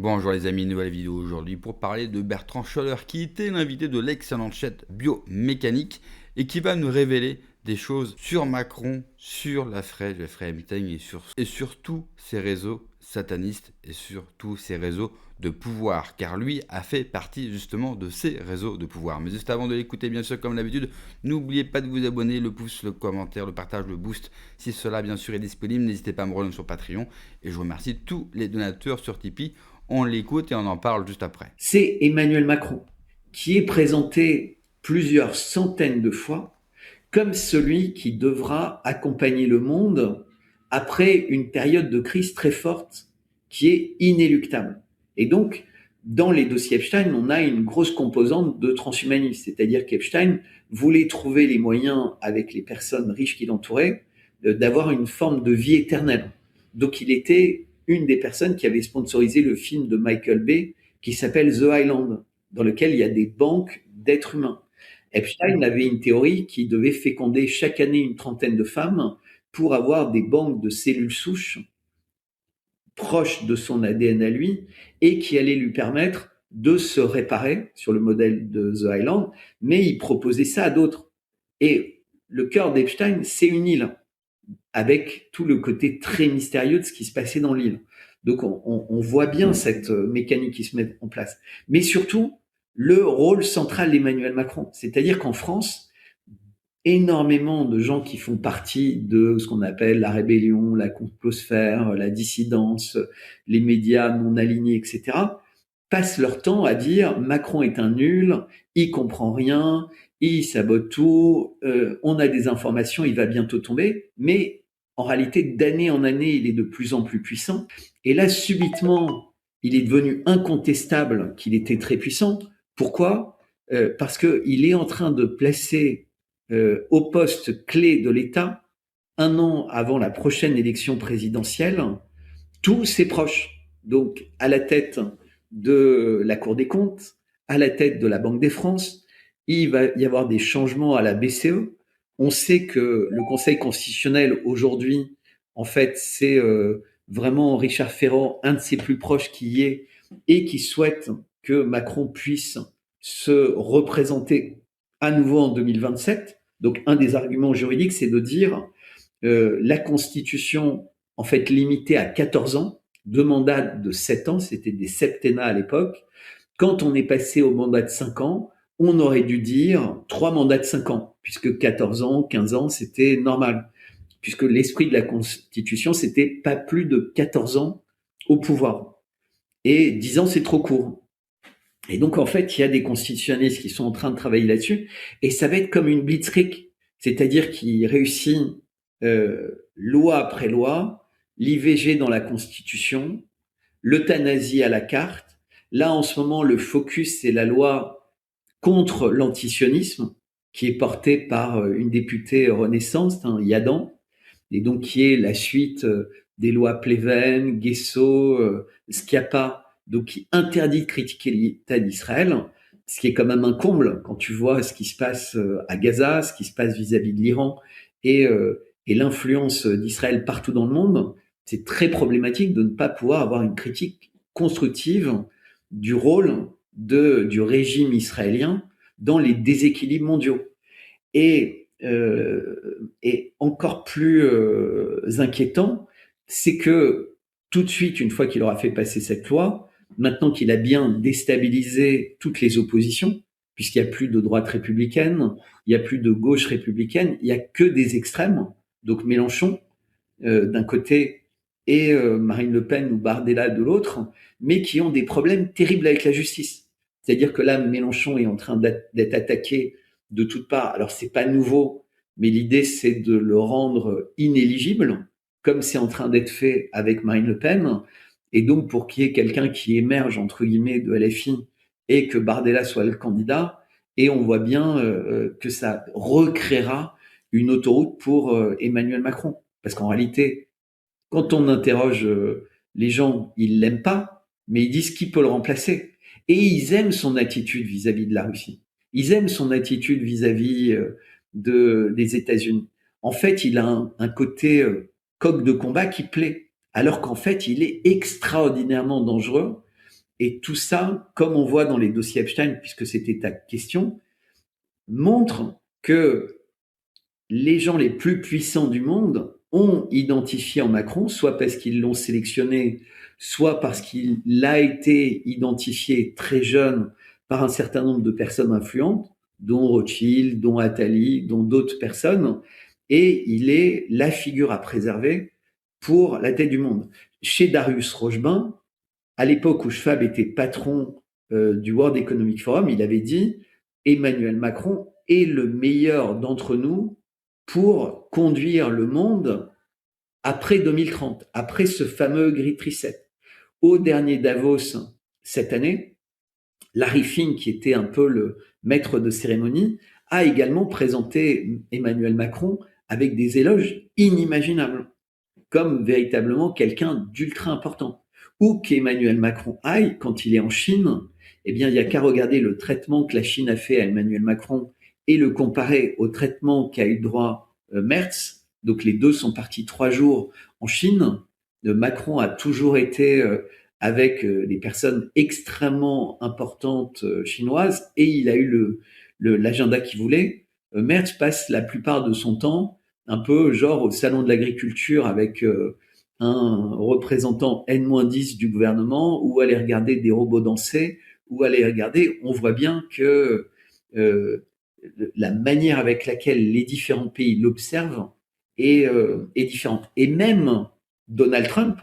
Bonjour les amis, nouvelle vidéo aujourd'hui pour parler de Bertrand Scholler qui était l'invité de l'excellente chaîne Biomécanique et qui va nous révéler des choses sur Macron, sur la Fred, le Epstein et sur tous ces réseaux satanistes et sur tous ces réseaux de pouvoir, car lui a fait partie justement de ces réseaux de pouvoir. Mais juste avant de l'écouter, bien sûr, comme d'habitude, n'oubliez pas de vous abonner, le pouce, le commentaire, le partage, le boost. Si cela, bien sûr, est disponible, n'hésitez pas à me rejoindre sur Patreon. Et je remercie tous les donateurs sur Tipeee. On l'écoute et on en parle juste après. C'est Emmanuel Macron, qui est présenté plusieurs centaines de fois comme celui qui devra accompagner le monde après une période de crise très forte qui est inéluctable. Et donc, dans les dossiers Epstein, on a une grosse composante de transhumanisme, c'est-à-dire qu'Epstein voulait trouver les moyens, avec les personnes riches qui l'entouraient, d'avoir une forme de vie éternelle. Donc, il était une des personnes qui avait sponsorisé le film de Michael Bay qui s'appelle The Island, dans lequel il y a des banques d'êtres humains. Epstein avait une théorie qui devait féconder chaque année une trentaine de femmes pour avoir des banques de cellules souches proches de son ADN à lui et qui allaient lui permettre de se réparer sur le modèle de The Island, mais il proposait ça à d'autres. Et le cœur d'Epstein, c'est une île, avec tout le côté très mystérieux de ce qui se passait dans l'île. Donc on voit bien cette mécanique qui se met en place. Mais surtout, le rôle central d'Emmanuel Macron. C'est-à-dire qu'en France, énormément de gens qui font partie de ce qu'on appelle la rébellion, la complosphère, la dissidence, les médias non alignés, etc., passent leur temps à dire Macron est un nul, il comprend rien, il sabote tout, on a des informations, il va bientôt tomber. Mais en réalité, d'année en année, il est de plus en plus puissant. Et là, subitement, il est devenu incontestable qu'il était très puissant. Pourquoi Parce qu'il est en train de placer au poste clé de l'État, un an avant la prochaine élection présidentielle, tous ses proches. Donc, à la tête de la Cour des comptes, à la tête de la Banque des France, il va y avoir des changements à la BCE. On sait que le Conseil constitutionnel, aujourd'hui, en fait, c'est vraiment Richard Ferrand, un de ses plus proches qui y est, et qui souhaite que Macron puisse se représenter à nouveau en 2027. Donc, un des arguments juridiques, c'est de dire la Constitution, en fait, limitée à 14 ans, deux mandats de 7 ans, c'était des septennats à l'époque. Quand on est passé au mandat de 5 ans, on aurait dû dire 3 mandats de 5 ans, puisque 14 ans, 15 ans, c'était normal. Puisque l'esprit de la Constitution, c'était pas plus de 14 ans au pouvoir. Et 10 ans, c'est trop court. Et donc, en fait, il y a des constitutionnalistes qui sont en train de travailler là-dessus, et ça va être comme une blitzkrieg, c'est-à-dire qu'il réussit loi après loi, l'IVG dans la Constitution, l'euthanasie à la carte. Là, en ce moment, le focus, c'est la loi contre l'antisionisme, qui est portée par une députée Renaissance, Yadan, et donc qui est la suite des lois Pleven, Guesso, Schiappa, donc qui interdit de critiquer l'État d'Israël, ce qui est quand même un comble quand tu vois ce qui se passe à Gaza, ce qui se passe vis-à-vis de l'Iran et, et l'influence d'Israël partout dans le monde. C'est très problématique de ne pas pouvoir avoir une critique constructive du rôle du régime israélien dans les déséquilibres mondiaux. Et encore plus inquiétant, c'est que tout de suite, une fois qu'il aura fait passer cette loi, maintenant qu'il a bien déstabilisé toutes les oppositions, puisqu'il n'y a plus de droite républicaine, il n'y a plus de gauche républicaine, il n'y a que des extrêmes, donc Mélenchon d'un côté et Marine Le Pen ou Bardella de l'autre, mais qui ont des problèmes terribles avec la justice. C'est-à-dire que là, Mélenchon est en train d'être attaqué de toutes parts. Alors, c'est pas nouveau, mais l'idée, c'est de le rendre inéligible, comme c'est en train d'être fait avec Marine Le Pen. Et donc, pour qu'il y ait quelqu'un qui émerge, entre guillemets, de LFI et que Bardella soit le candidat, et on voit bien que ça recréera une autoroute pour Emmanuel Macron. Parce qu'en réalité, quand on interroge les gens, ils l'aiment pas, mais ils disent qui peut le remplacer. Et ils aiment son attitude vis-à-vis de la Russie. Ils aiment son attitude vis-à-vis des États-Unis. En fait, il a un côté coq de combat qui plaît, alors qu'en fait, il est extraordinairement dangereux Et tout ça, comme on voit dans les dossiers Epstein, puisque c'était ta question, montre que les gens les plus puissants du monde ont identifié en Macron, soit parce qu'ils l'ont sélectionné, soit parce qu'il a été identifié très jeune par un certain nombre de personnes influentes, dont Rothschild, dont Attali, dont d'autres personnes, et il est la figure à préserver pour la tête du monde. Chez Darius Rochebin, à l'époque où Schwab était patron du World Economic Forum, il avait dit Emmanuel Macron est le meilleur d'entre nous pour conduire le monde après 2030, après ce fameux Great Reset. Au dernier Davos cette année, Larry Fink, qui était un peu le maître de cérémonie, a également présenté Emmanuel Macron avec des éloges inimaginables, comme véritablement quelqu'un d'ultra important. Où qu'Emmanuel Macron aille, quand il est en Chine, eh bien, il n'y a qu'à regarder le traitement que la Chine a fait à Emmanuel Macron et le comparer au traitement qu'a eu droit Merz. Donc les deux sont partis 3 jours en Chine. Macron a toujours été avec les personnes extrêmement importantes chinoises et il a eu l'agenda qu'il voulait. Merz passe la plupart de son temps un peu genre au salon de l'agriculture avec un représentant N-10 du gouvernement, ou aller regarder des robots danser, ou aller regarder, on voit bien que la manière avec laquelle les différents pays l'observent est différente. Et même Donald Trump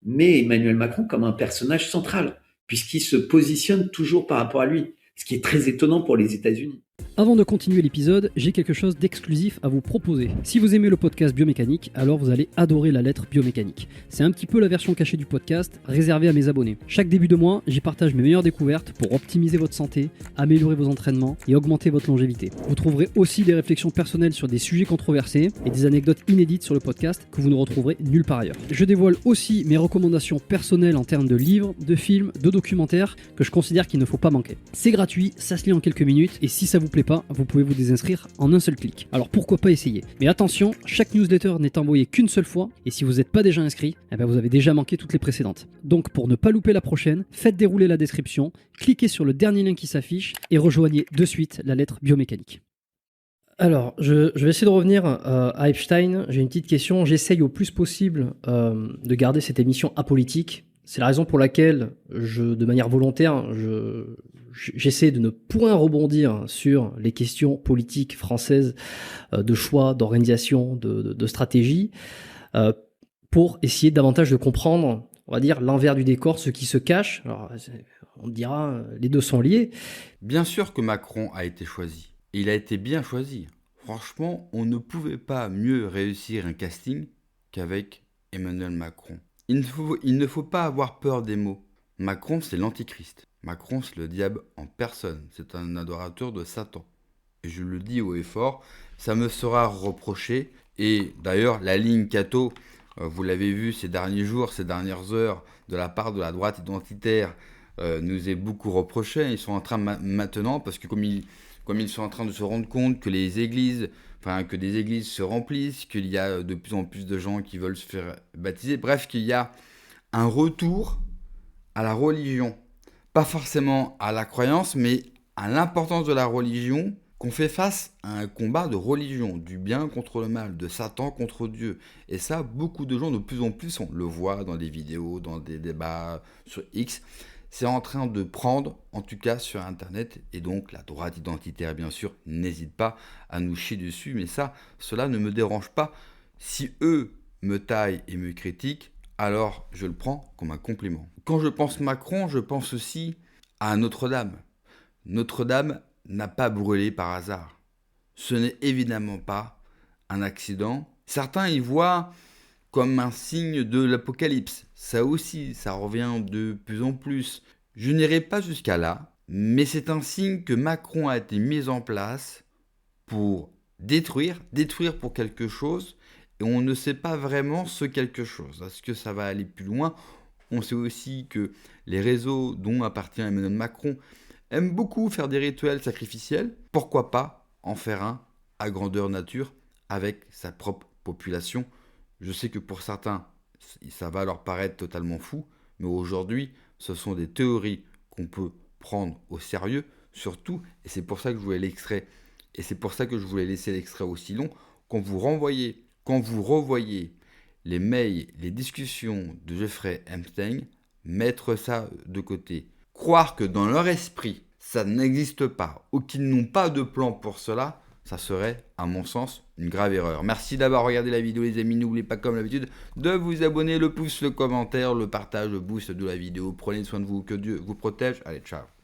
met Emmanuel Macron comme un personnage central, puisqu'il se positionne toujours par rapport à lui, ce qui est très étonnant pour les États-Unis. Avant de continuer l'épisode, j'ai quelque chose d'exclusif à vous proposer. Si vous aimez le podcast Biomécanique, alors vous allez adorer la lettre Biomécanique. C'est un petit peu la version cachée du podcast, réservée à mes abonnés. Chaque début de mois, j'y partage mes meilleures découvertes pour optimiser votre santé, améliorer vos entraînements et augmenter votre longévité. Vous trouverez aussi des réflexions personnelles sur des sujets controversés et des anecdotes inédites sur le podcast que vous ne retrouverez nulle part ailleurs. Je dévoile aussi mes recommandations personnelles en termes de livres, de films, de documentaires que je considère qu'il ne faut pas manquer. C'est gratuit, ça se lit en quelques minutes et si ça vous plaît pas, vous pouvez vous désinscrire en un seul clic. Alors pourquoi pas essayer? Mais attention, chaque newsletter n'est envoyée qu'une seule fois et si vous n'êtes pas déjà inscrit, vous avez déjà manqué toutes les précédentes. Donc pour ne pas louper la prochaine, faites dérouler la description, cliquez sur le dernier lien qui s'affiche et rejoignez de suite la lettre Biomécanique. Alors, je vais essayer de revenir à Epstein. J'ai une petite question. J'essaye au plus possible de garder cette émission apolitique. C'est la raison pour laquelle, de manière volontaire, j'essaie de ne point rebondir sur les questions politiques françaises de choix, d'organisation, de stratégie, pour essayer davantage de comprendre, on va dire, l'envers du décor, ce qui se cache. Alors, on dira, les deux sont liés. Bien sûr que Macron a été choisi. Et il a été bien choisi. Franchement, on ne pouvait pas mieux réussir un casting qu'avec Emmanuel Macron. Il ne faut pas avoir peur des mots. Macron, c'est l'antichrist. Macron, c'est le diable en personne. C'est un adorateur de Satan. Et je le dis haut et fort, ça me sera reproché. Et d'ailleurs, la ligne Cato, vous l'avez vu ces derniers jours, ces dernières heures, de la part de la droite identitaire, nous est beaucoup reproché. Ils sont en train maintenant, parce que comme ils sont en train de se rendre compte que les églises, que des églises se remplissent, qu'il y a de plus en plus de gens qui veulent se faire baptiser, bref, qu'il y a un retour à la religion. Pas forcément à la croyance, mais à l'importance de la religion, qu'on fait face à un combat de religion, du bien contre le mal, de Satan contre Dieu. Et ça, beaucoup de gens de plus en plus, on le voit dans des vidéos, dans des débats sur X, c'est en train de prendre, en tout cas sur Internet, et donc la droite identitaire, bien sûr, n'hésite pas à nous chier dessus, mais ça, cela ne me dérange pas. Si eux me taillent et me critiquent, alors je le prends comme un compliment. Quand je pense Macron, je pense aussi à Notre-Dame. Notre-Dame n'a pas brûlé par hasard. Ce n'est évidemment pas un accident. Certains y voient comme un signe de l'apocalypse. Ça aussi, ça revient de plus en plus. Je n'irai pas jusqu'à là, mais c'est un signe que Macron a été mis en place pour détruire pour quelque chose, et on ne sait pas vraiment ce quelque chose. Est-ce que ça va aller plus loin? On sait aussi que les réseaux dont appartient Emmanuel Macron aiment beaucoup faire des rituels sacrificiels. Pourquoi pas en faire un à grandeur nature avec sa propre population? Je sais que pour certains, ça va leur paraître totalement fou, mais aujourd'hui, ce sont des théories qu'on peut prendre au sérieux, surtout, et c'est pour ça que je voulais l'extrait, et c'est pour ça que je voulais laisser l'extrait aussi long, quand vous revoyez les mails, les discussions de Jeffrey Epstein, mettre ça de côté. Croire que dans leur esprit, ça n'existe pas, ou qu'ils n'ont pas de plan pour cela, ça serait, à mon sens, une grave erreur. Merci d'avoir regardé la vidéo les amis, n'oubliez pas comme d'habitude de vous abonner, le pouce, le commentaire, le partage, le boost de la vidéo. Prenez soin de vous, que Dieu vous protège. Allez, ciao.